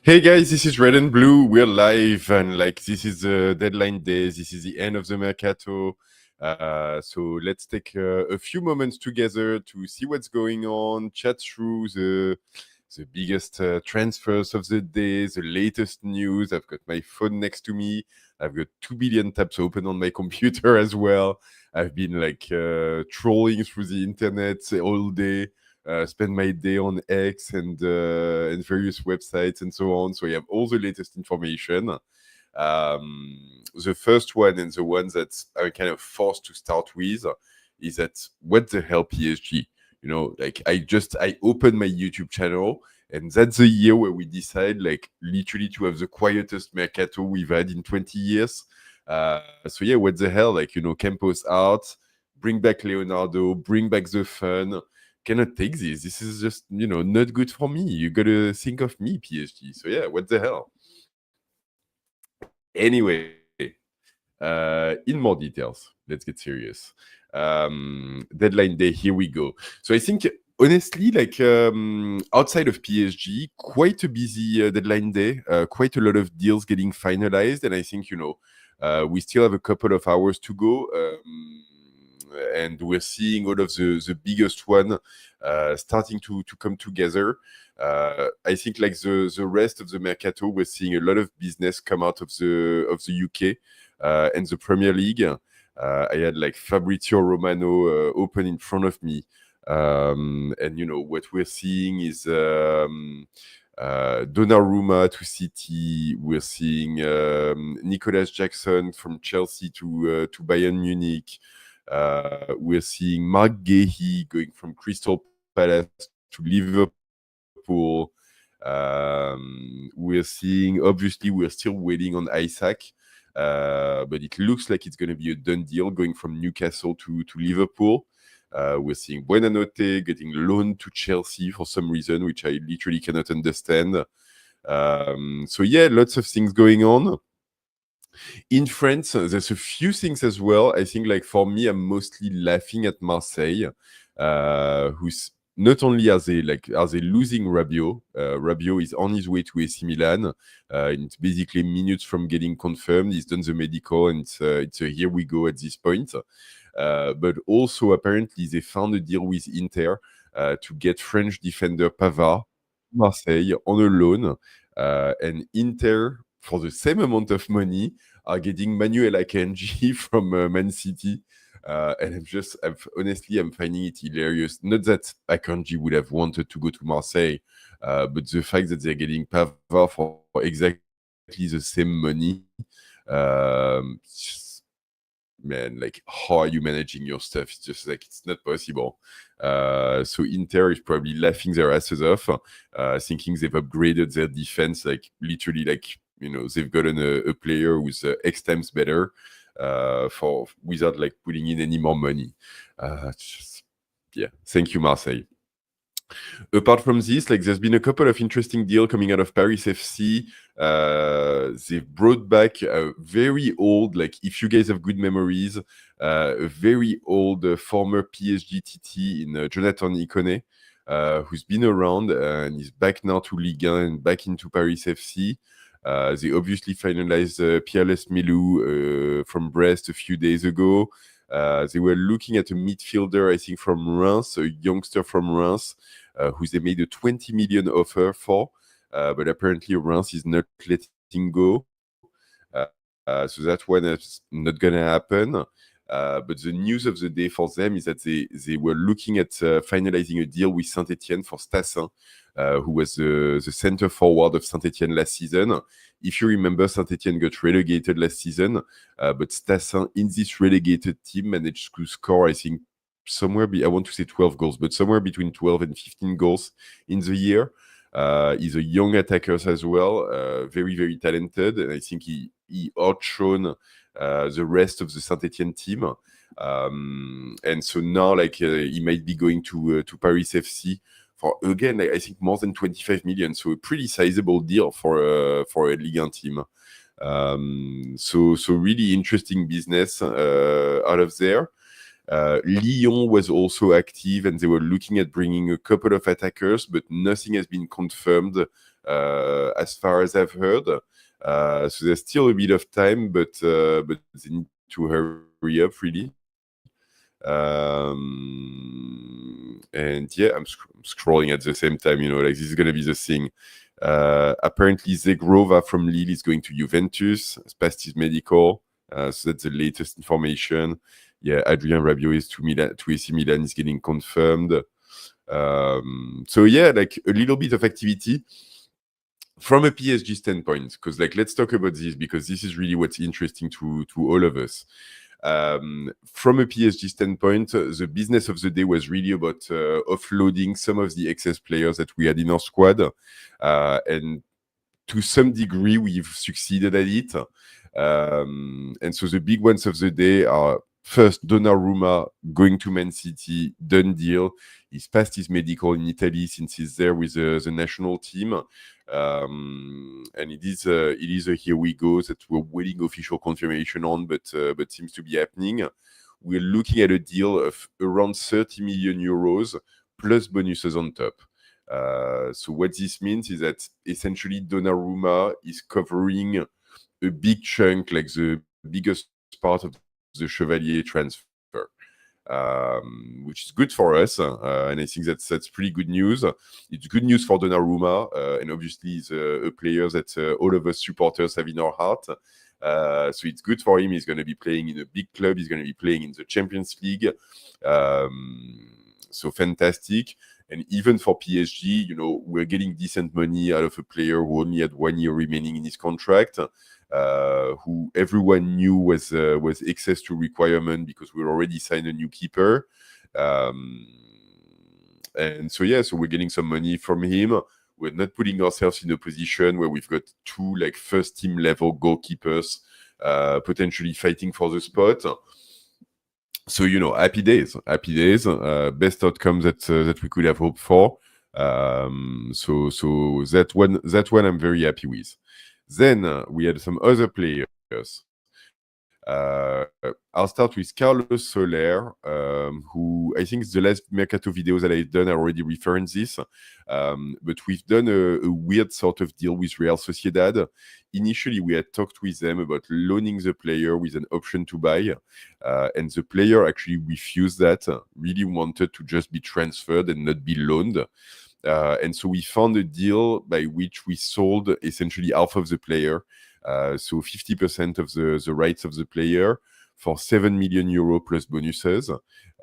Hey guys, this is Red and Blue. We're live, and this is the deadline day. This is the end of the Mercato. So let's take a few moments together to see what's going on, chat through the biggest transfers of the day, the latest news. I've got my phone next to me. I've got 2 billion tabs open on my computer as well. I've been trolling through the internet all day. Spend my day on X and various websites and so on. So I have all the latest information. The first one and the one that I'm kind of forced to start with is that what the hell PSG? I opened my YouTube channel, and that's the year where we decide literally to have the quietest Mercato we've had in 20 years. So yeah, what the hell? Campos out, bring back Leonardo, bring back the fun. Cannot take this. This is just, not good for me. You gotta think of me, PSG. So yeah, what the hell? Anyway, in more details, let's get serious. Deadline day, here we go. So I think, honestly, outside of PSG, quite a busy deadline day, quite a lot of deals getting finalized. And I think, we still have a couple of hours to go. And we're seeing all of the biggest one starting to come together. I think the rest of the Mercato, we're seeing a lot of business come out of the UK and the Premier League. I had Fabrizio Romano open in front of me. And what we're seeing is Donnarumma to City. We're seeing Nicolas Jackson from Chelsea to Bayern Munich. We're seeing Mark Gahey going from Crystal Palace to Liverpool. We're seeing, obviously, we're still waiting on Isaac, but it looks like it's going to be a done deal going from Newcastle to Liverpool. We're seeing Buonanotte getting loaned to Chelsea for some reason, which I literally cannot understand. So yeah, lots of things going on. In France, there's a few things as well. I think, for me, I'm mostly laughing at Marseille, who's not only are they losing Rabiot. Rabiot is on his way to AC Milan. It's basically minutes from getting confirmed. He's done the medical, and it's a here we go at this point. But also, apparently, they found a deal with Inter to get French defender Pavard, Marseille, on a loan. And Inter, for the same amount of money, are getting Manuel Akanji from Man City. And I'm finding it hilarious. Not that Akanji would have wanted to go to Marseille, but the fact that they're getting Pavard for exactly the same money. Man, how are you managing your stuff? It's just it's not possible. So Inter is probably laughing their asses off, thinking they've upgraded their defense, literally, they've gotten a player who's X times better without putting in any more money. Yeah, thank you, Marseille. Apart from this, there's been a couple of interesting deals coming out of Paris FC. They've brought back a very old, if you guys have good memories, a very old former PSG TT in Jonathan Ikone, who's been around and is back now to Ligue 1 and back into Paris FC. They obviously finalized Pierre-Les Milou from Brest a few days ago. They were looking at a midfielder, I think, from Reims, a youngster from Reims, who they made a 20 million offer for, but apparently Reims is not letting go. So that one is not going to happen. But the news of the day for them is that they were looking at finalizing a deal with Saint-Etienne for Stassin, who was the center forward of Saint-Etienne last season. If you remember, Saint-Etienne got relegated last season, but Stassin in this relegated team managed to score, I think, I want to say 12 goals, but somewhere between 12 and 15 goals in the year. He's a young attacker as well, very, very talented, and I think he outshone the rest of the Saint-Etienne team. And so now, he might be going to Paris FC for, again, I think more than 25 million. So a pretty sizable deal for a Ligue 1 team. So really interesting business out of there. Lyon was also active, and they were looking at bringing a couple of attackers, but nothing has been confirmed as far as I've heard. So there's still a bit of time, but they need to hurry up, really. And yeah, I'm scrolling at the same time, like this is going to be the thing. Apparently, Zegrova from Lille is going to Juventus, has passed his medical. So that's the latest information. Yeah, Adrien Rabiot is to AC Milan is getting confirmed. So yeah, like a little bit of activity from a PSG standpoint, because like let's talk about this, because this is really what's interesting to all of us. From a PSG standpoint, the business of the day was really about offloading some of the excess players that we had in our squad, and to some degree we've succeeded at it. And so the big ones of the day are, first, Donnarumma going to Man City, done deal. He's passed his medical in Italy since he's there with the national team. And it is a here we go that we're waiting official confirmation on, but seems to be happening. We're looking at a deal of around 30 million euros plus bonuses on top. So what this means is that essentially Donnarumma is covering a big chunk, like the biggest part of the Chevalier transfer, which is good for us, and I think that's pretty good news. It's good news for Donnarumma, and obviously he's a player that all of us supporters have in our heart. So it's good for him. He's going to be playing in a big club. He's going to be playing in the Champions League. So fantastic. And even for PSG, we're getting decent money out of a player who only had 1 year remaining in his contract, who everyone knew was excess to requirement because we already signed a new keeper. And so, yeah, so we're getting some money from him. We're not putting ourselves in a position where we've got two like first team level goalkeepers potentially fighting for the spot. So, happy days. Best outcome that we could have hoped for. So that one I'm very happy with. Then we had some other players. I'll start with Carlos Soler, who I think the last Mercato videos that I've done, I already referenced this. But we've done a weird sort of deal with Real Sociedad. Initially, we had talked with them about loaning the player with an option to buy. And the player actually refused that, really wanted to just be transferred and not be loaned. And so we found a deal by which we sold essentially half of the player. So 50% of the rights of the player for 7 million euro plus bonuses.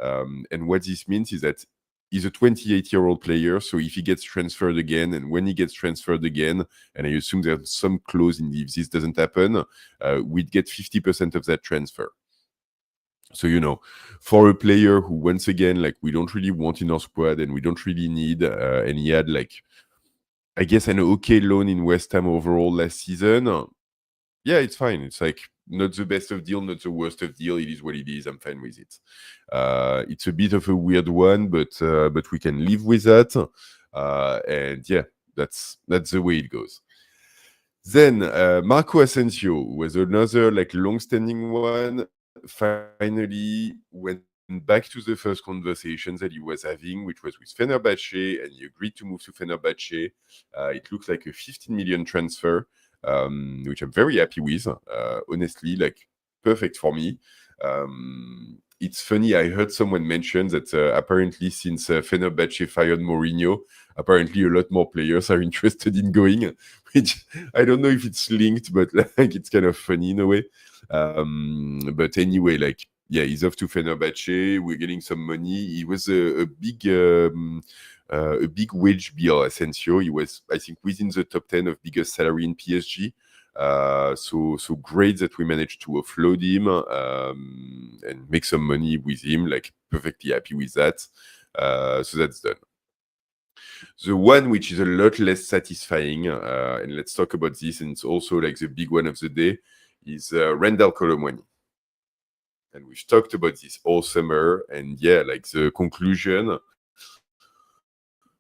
And what this means is that he's a 28-year-old player, so if he gets transferred again, and when he gets transferred again, and I assume there's some clause in if this doesn't happen, we'd get 50% of that transfer. So, for a player who, once again, like we don't really want in our squad and we don't really need, and he had like, I guess, an okay loan in West Ham overall last season. Yeah, it's fine. It's like not the best of deal, not the worst of deal. It is what it is. I'm fine with it. It's a bit of a weird one, but we can live with that. And yeah, that's the way it goes. Then Marco Asensio was another like long-standing one. Finally went back to the first conversation that he was having, which was with Fenerbahce, and he agreed to move to Fenerbahce. It looks like a 15 million transfer. Which I'm very happy with. Honestly, like perfect for me. It's funny, I heard someone mention that apparently since Fenerbahce fired Mourinho, apparently a lot more players are interested in going, which I don't know if it's linked, but like it's kind of funny in a way. But anyway, like, yeah, he's off to Fenerbahce. We're getting some money. He was a big wage bill, Asensio. He was, I think, within the top 10 of biggest salary in PSG. So great that we managed to offload him and make some money with him. Like perfectly happy with that. So that's done. The one which is a lot less satisfying, and let's talk about this, and it's also like the big one of the day, is Randal Colomwani. And we've talked about this all summer, and yeah, like the conclusion,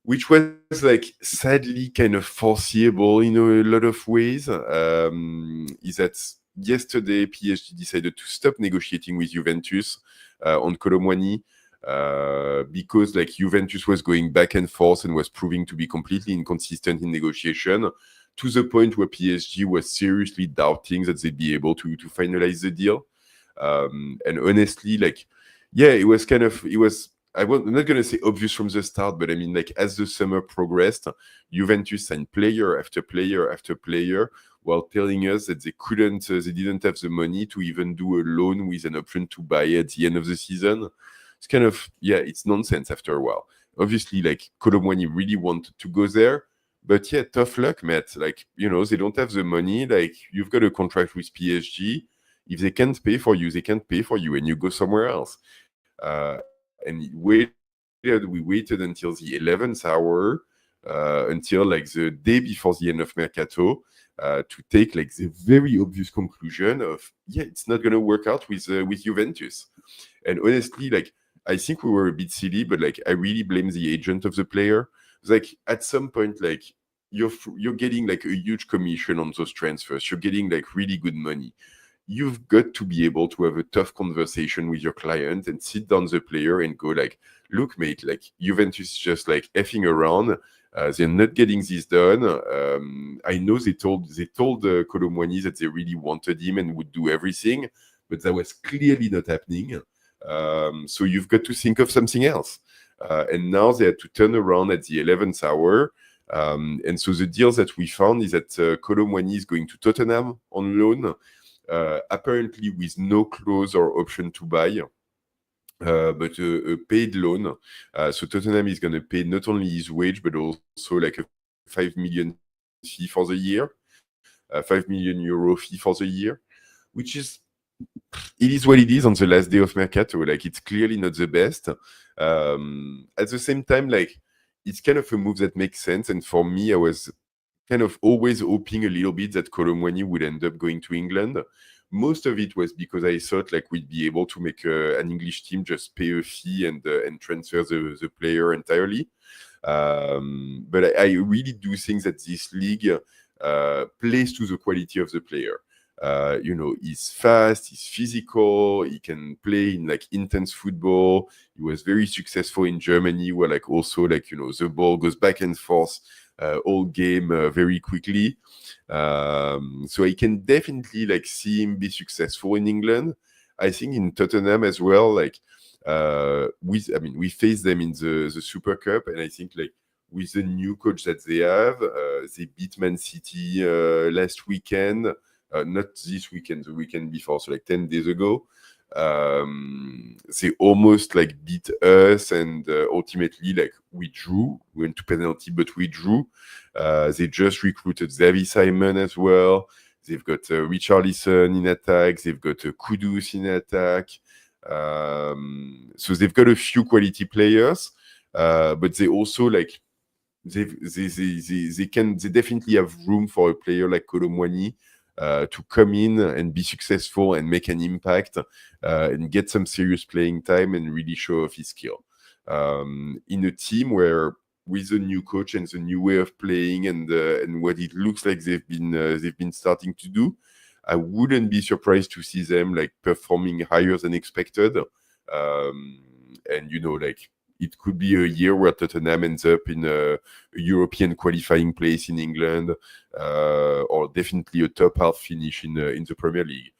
which was like sadly kind of foreseeable in a lot of ways, is that yesterday PSG decided to stop negotiating with Juventus on Colomwani. because like Juventus was going back and forth and was proving to be completely inconsistent in negotiation, to the point where PSG was seriously doubting that they'd be able to finalize the deal. And honestly, like, yeah, it was I'm not going to say obvious from the start, but I mean, like, as the summer progressed, Juventus signed player after player after player, while telling us that they didn't have the money to even do a loan with an option to buy at the end of the season. It's kind of, yeah, it's nonsense after a while. Obviously, like, Colomwani really wanted to go there, but yeah, tough luck, Matt. Like, they don't have the money. Like, you've got a contract with PSG. If they can't pay for you, they can't pay for you, and you go somewhere else. And we waited until the 11th hour, until like the day before the end of Mercato, to take like the very obvious conclusion of, yeah, it's not going to work out with Juventus. And honestly, like, I think we were a bit silly, but like, I really blame the agent of the player. It's like, at some point, like, you're getting like a huge commission on those transfers. You're getting like really good money. You've got to be able to have a tough conversation with your client and sit down the player and go like, look, mate, like, Juventus is just like effing around. They're not getting this done. I know they told Colomwani that they really wanted him and would do everything, but that was clearly not happening. So you've got to think of something else. And now they had to turn around at the 11th hour. And so the deal that we found is that Colomwani is going to Tottenham on loan, apparently with no clause or option to buy. But a paid loan. So Tottenham is going to pay not only his wage, but also like a 5 million fee for the year, 5 million euro fee for the year, which is, it is what it is on the last day of Mercato. Like, it's clearly not the best. At the same time, like, it's kind of a move that makes sense. And for me, I was kind of always hoping a little bit that Colomwani would end up going to England. Most of it was because I thought like we'd be able to make an English team just pay a fee and transfer the player entirely. But I really do think that this league plays to the quality of the player. He's fast, he's physical, he can play in like intense football. He was very successful in Germany, where like also like, the ball goes back and forth all game very quickly. So I can definitely like see him be successful in England. I think in Tottenham as well, like we faced them in the Super Cup, and I think like with the new coach that they have, they beat Man City last weekend. Not this weekend, the weekend before, so like 10 days ago. They almost like beat us, and ultimately like we went to penalty, but we drew. They just recruited Xavi Simon as well. They've got Richarlison in attack. They've got Kudus in attack. So they've got a few quality players, but they also like they definitely have room for a player like Colomwani to come in and be successful and make an impact and get some serious playing time and really show off his skill. In a team where, with the new coach and the new way of playing and what it looks like they've been starting to do, I wouldn't be surprised to see them like performing higher than expected. And like, it could be a year where Tottenham ends up in a European qualifying place in England, or definitely a top half finish in the Premier League,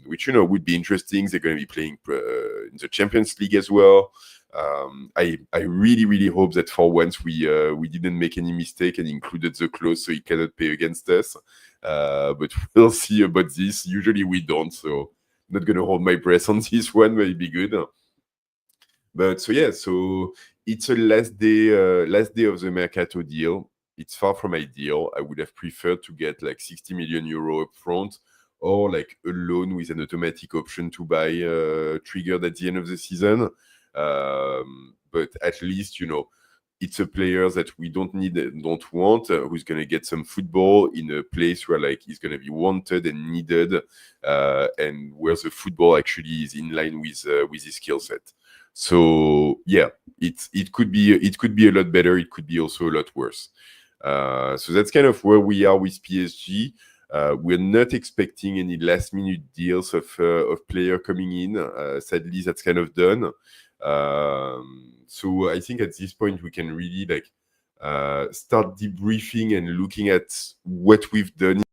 which would be interesting. They're going to be playing in the Champions League as well. I really, really hope that for once we didn't make any mistake and included the clause so he cannot pay against us. But we'll see about this. Usually we don't, so I'm not going to hold my breath on this one, but it'd be good. But so it's a last day of the Mercato deal. It's far from ideal. I would have preferred to get like 60 million euro up front, or like a loan with an automatic option to buy triggered at the end of the season. But at least, it's a player that we don't want, who's going to get some football in a place where like he's going to be wanted and needed, and where the football actually is in line with his skill set. So yeah, it could be a lot better. It could be also a lot worse. So that's kind of where we are with PSG. We're not expecting any last-minute deals of player coming in. Sadly, that's kind of done. So I think at this point we can really start debriefing and looking at what we've done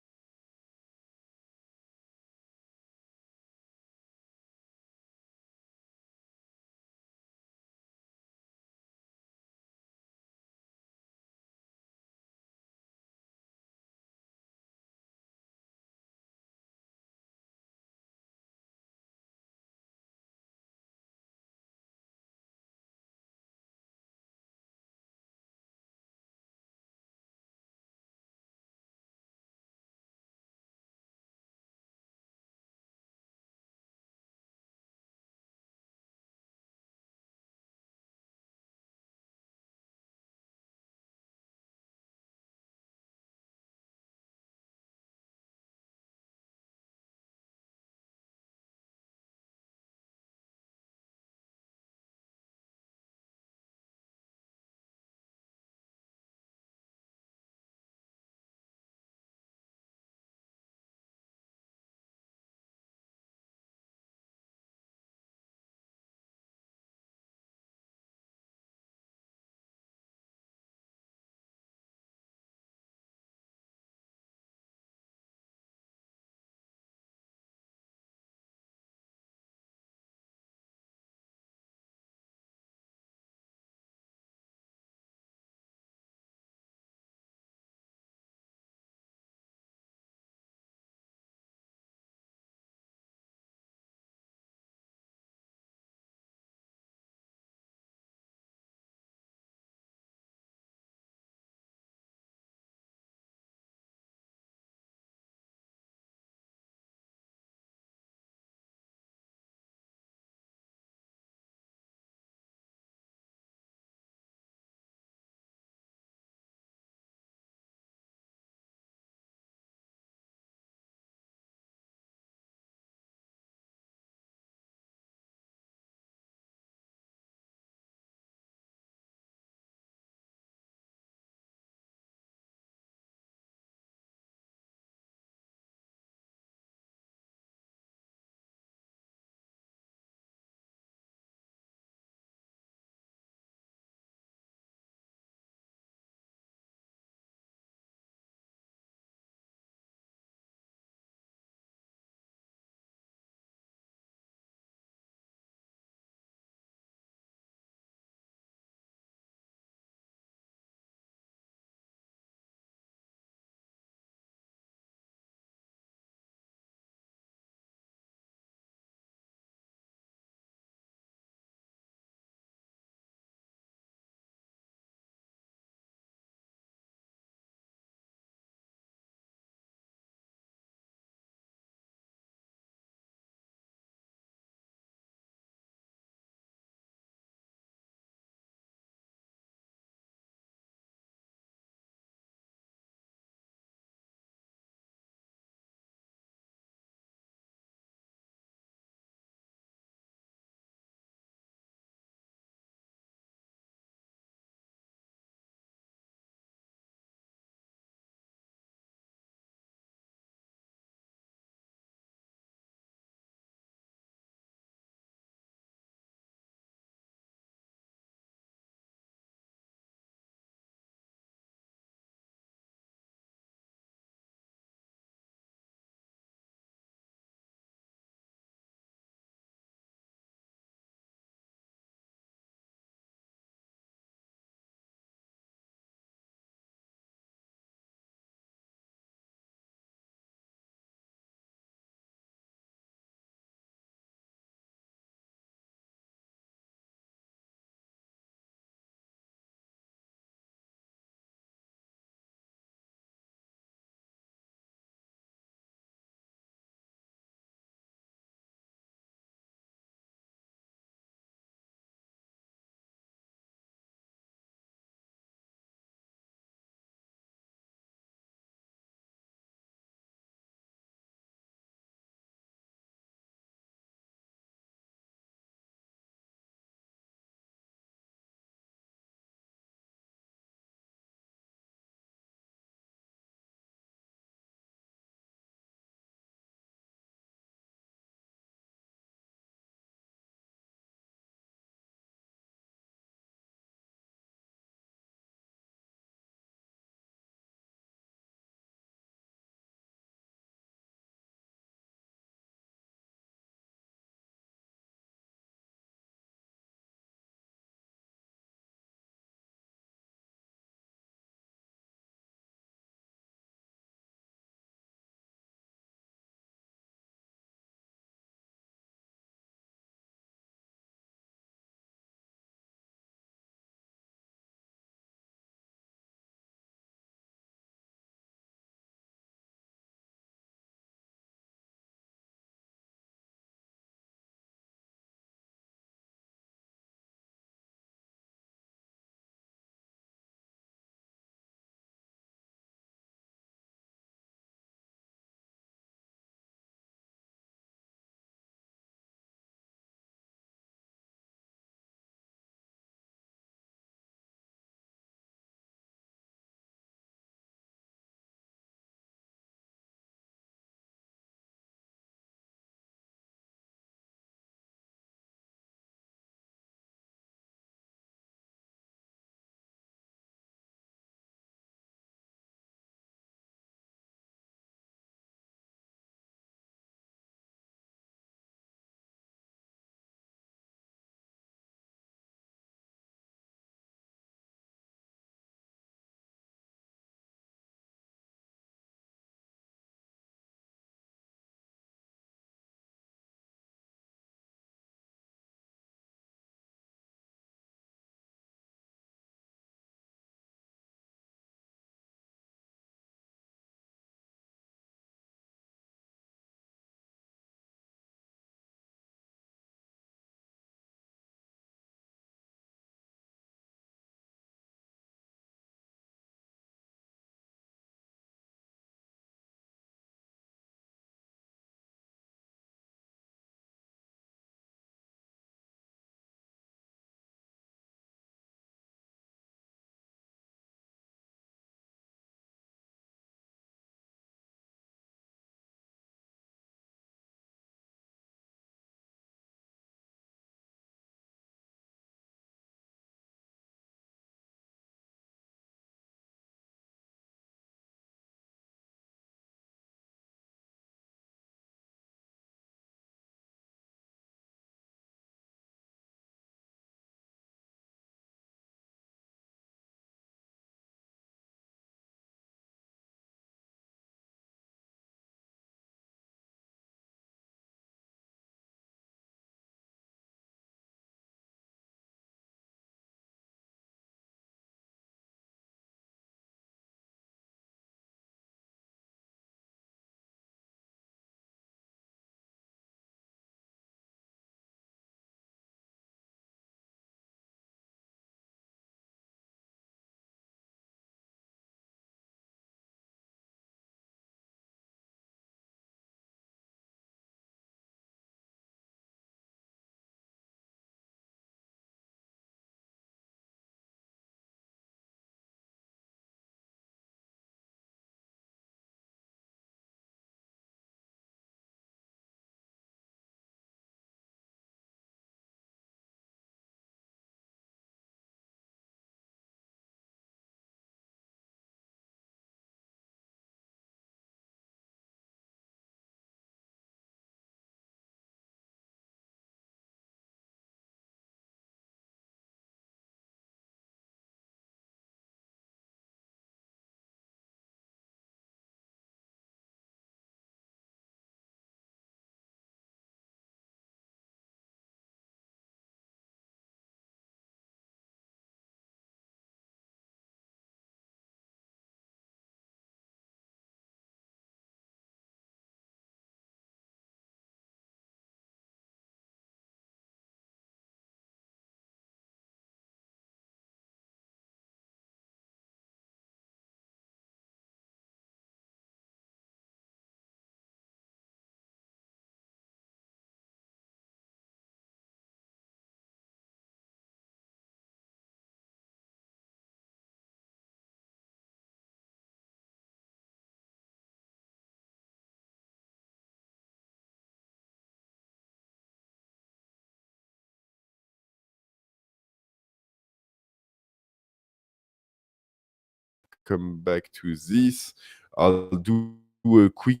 come back to this. I'll do a quick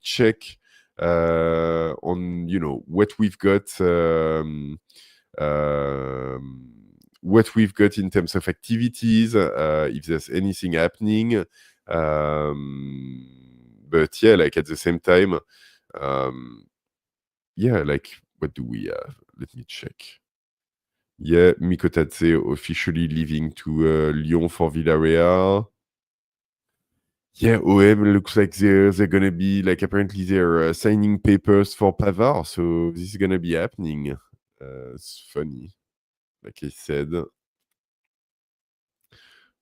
check on what we've got. What we've got in terms of activities, if there's anything happening. But yeah, like at the same time, yeah, like what do we have? Let me check. Yeah, Mikotadze officially leaving to Lyon for Villarreal. Yeah, OM looks like they're gonna be like apparently they're signing papers for Pavard, so this is gonna be happening. It's funny, like I said.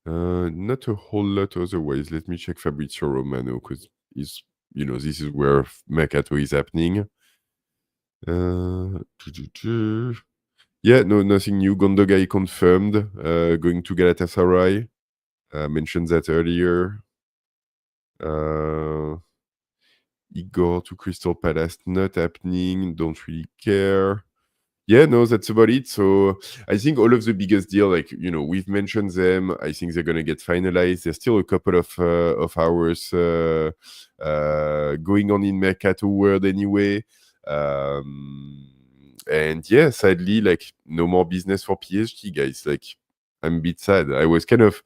Not a whole lot otherwise. Let me check Fabrizio Romano because he's this is where Mercato is happening. Yeah, no, nothing new. Gondogai confirmed going to Galatasaray. Mentioned that earlier. Igor to Crystal Palace, not happening. Don't really care. Yeah, no, that's about it. So I think all of the biggest deal, like we've mentioned them. I think they're gonna get finalized. There's still a couple of hours going on in Mercato world anyway. And yeah, sadly, like no more business for PSG, guys. Like I'm a bit sad. I was kind of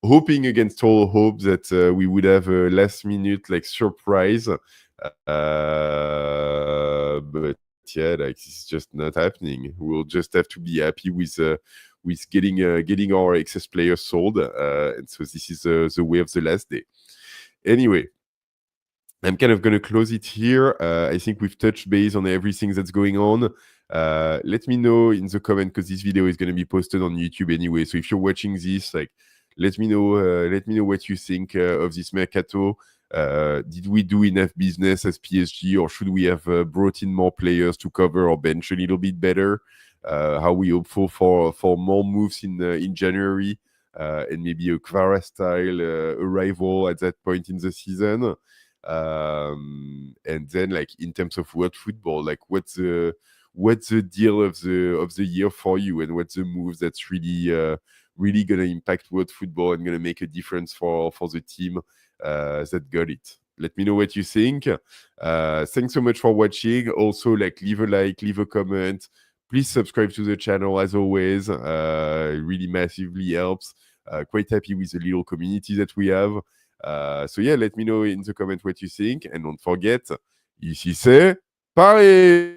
hoping against all hope that we would have a last minute like surprise. But yeah, like this is just not happening. We'll just have to be happy with getting our excess players sold, and so this is the way of the last day. Anyway, I'm kind of going to close it here. I think we've touched base on everything that's going on. Let me know in the comment because this video is going to be posted on YouTube anyway. So if you're watching this, like, let me know what you think of this Mercato. Did we do enough business as PSG, or should we have brought in more players to cover our bench a little bit better? How we hopeful for more moves in January and maybe a Kvara style arrival at that point in the season. And then, like in terms of world football, like what's the deal of the year for you, and what's the move that's really gonna impact world football and gonna make a difference for the team that got it. Let me know what you think. Thanks so much for watching. Also, like leave a comment. Please subscribe to the channel as always. It really massively helps. Quite happy with the little community that we have. So yeah, let me know in the comment what you think. And don't forget, ici c'est Paris!